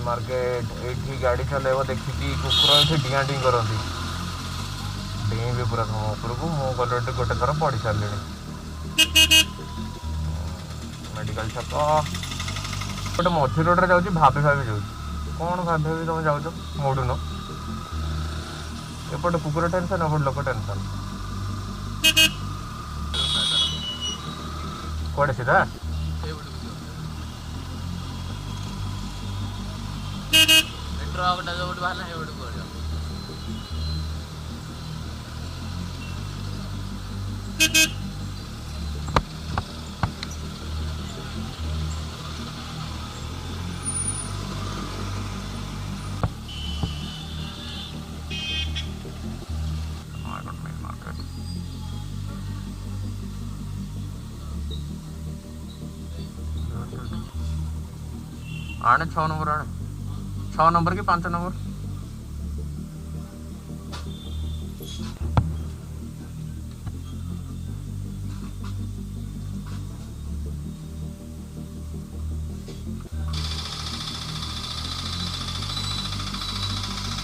market ये गाड़ी चलेब देखिकी कुकुर ये डिया डी करती डें भी पूरा तुम उपरक मु गले गोटे थर पढ़ी सारे मेडिकल छक गोटे मझी रोड जाऊँगी भाभी भाभी जाऊँ कौन भाभी भाभी तुम जाऊँ मोड़ुन एपटे कुकुर टेंशन एपटे लोक टेंशन कौड़े सीधा आने 6 नंबर आने 6 नंबर की 5 नंबर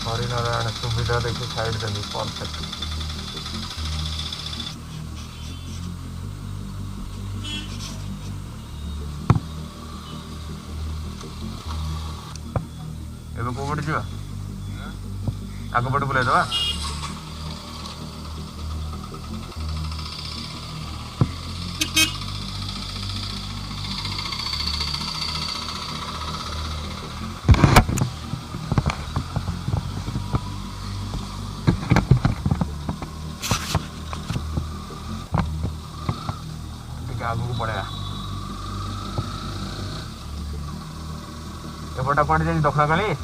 हरिनारायण सुविधा देखिए साइड देवी परफेक्ट एवं कौ पटे जा आग पटे बुलाई दवा आगू को पड़ेगा एपटा कौन जाए दक्षिण काली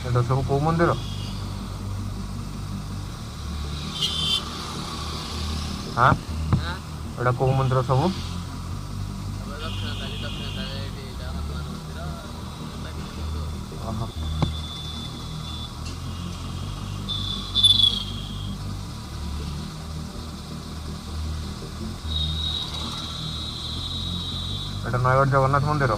एटा सब कौ मंदिर हाँ एटा कौ मंदिर सब एटा नयगढ़ जगन्नाथ मंदिर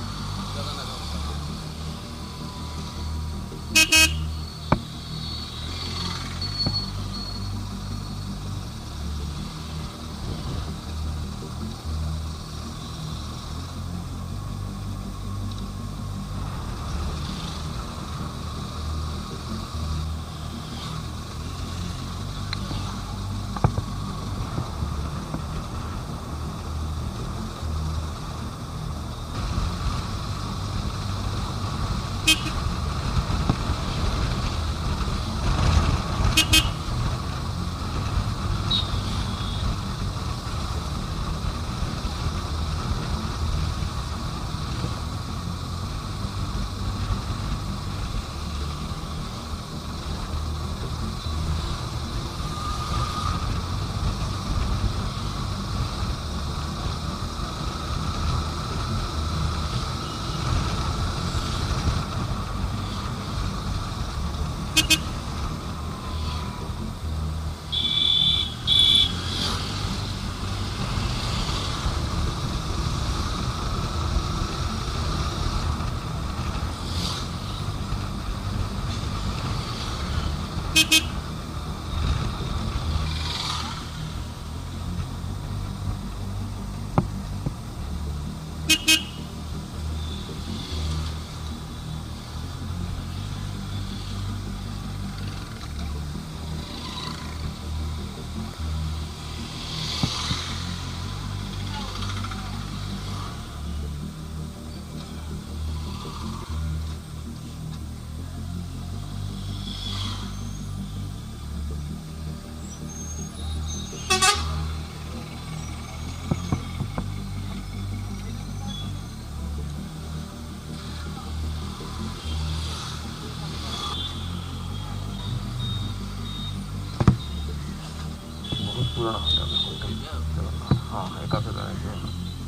ଟିକେ